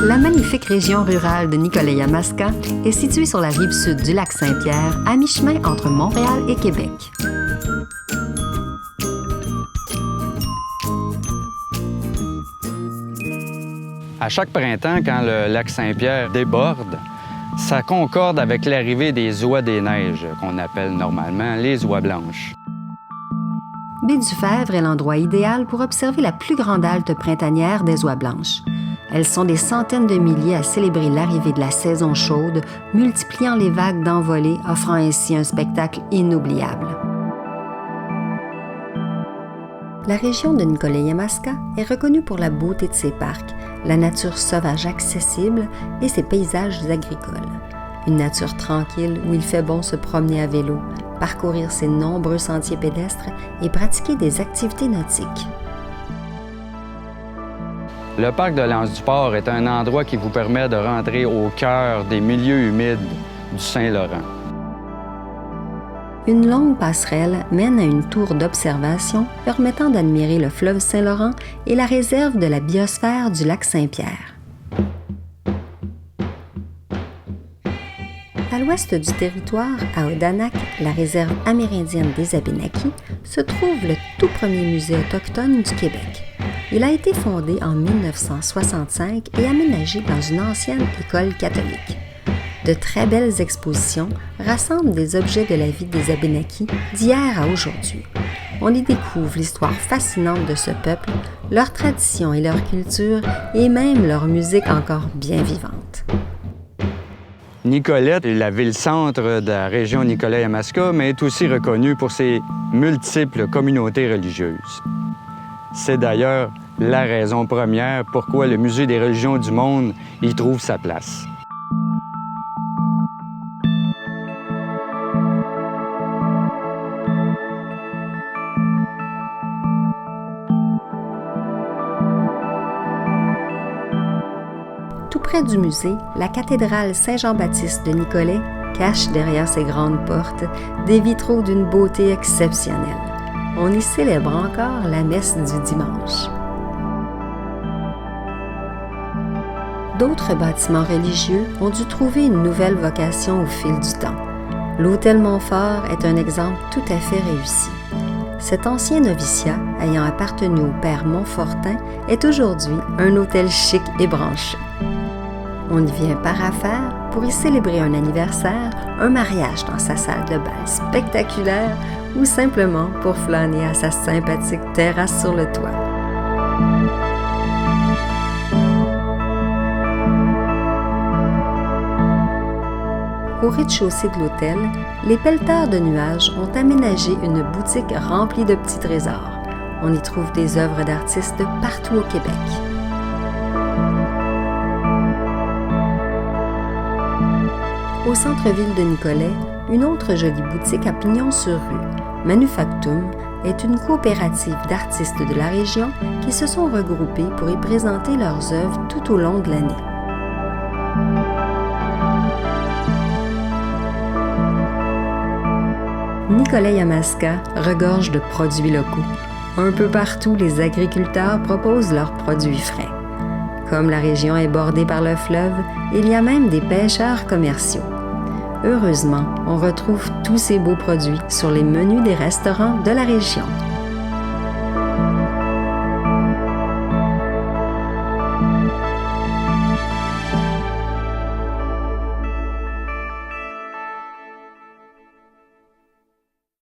La magnifique région rurale de Nicolet-Yamaska est située sur la rive sud du lac Saint-Pierre, à mi-chemin entre Montréal et Québec. À chaque printemps, quand le lac Saint-Pierre déborde, ça concorde avec l'arrivée des oies des neiges, qu'on appelle normalement les oies blanches. Baie-du-Fèvre est l'endroit idéal pour observer la plus grande halte printanière des oies blanches. Elles sont des centaines de milliers à célébrer l'arrivée de la saison chaude, multipliant les vagues d'envolée, offrant ainsi un spectacle inoubliable. La région de Nicolet-Yamaska est reconnue pour la beauté de ses parcs, la nature sauvage accessible et ses paysages agricoles. Une nature tranquille où il fait bon se promener à vélo, parcourir ses nombreux sentiers pédestres et pratiquer des activités nautiques. Le parc de l'Anse-du-Port est un endroit qui vous permet de rentrer au cœur des milieux humides du Saint-Laurent. Une longue passerelle mène à une tour d'observation permettant d'admirer le fleuve Saint-Laurent et la réserve de la biosphère du lac Saint-Pierre. À l'ouest du territoire, à Odanak, la réserve amérindienne des Abénaquis, se trouve le tout premier musée autochtone du Québec. Il a été fondé en 1965 et aménagé dans une ancienne école catholique. De très belles expositions rassemblent des objets de la vie des Abénaquis d'hier à aujourd'hui. On y découvre l'histoire fascinante de ce peuple, leurs traditions et leur culture, et même leur musique encore bien vivante. Nicolet est la ville-centre de la région Nicolet-Yamaska, mais est aussi reconnue pour ses multiples communautés religieuses. C'est d'ailleurs la raison première pourquoi le Musée des religions du monde y trouve sa place. Tout près du musée, la cathédrale Saint-Jean-Baptiste de Nicolet cache derrière ses grandes portes des vitraux d'une beauté exceptionnelle. On y célèbre encore la messe du dimanche. D'autres bâtiments religieux ont dû trouver une nouvelle vocation au fil du temps. L'hôtel Montfort est un exemple tout à fait réussi. Cet ancien noviciat, ayant appartenu au père Montfortin, est aujourd'hui un hôtel chic et branché. On y vient par affaire pour y célébrer un anniversaire, un mariage dans sa salle de bal spectaculaire ou simplement pour flâner à sa sympathique terrasse sur le toit. Au rez-de-chaussée de l'hôtel, les pelleteurs de nuages ont aménagé une boutique remplie de petits trésors. On y trouve des œuvres d'artistes de partout au Québec. Au centre-ville de Nicolet, une autre jolie boutique à pignon sur rue, Manufactum, est une coopérative d'artistes de la région qui se sont regroupés pour y présenter leurs œuvres tout au long de l'année. Nicolet-Yamaska regorge de produits locaux. Un peu partout, les agriculteurs proposent leurs produits frais. Comme la région est bordée par le fleuve, il y a même des pêcheurs commerciaux. Heureusement, on retrouve tous ces beaux produits sur les menus des restaurants de la région.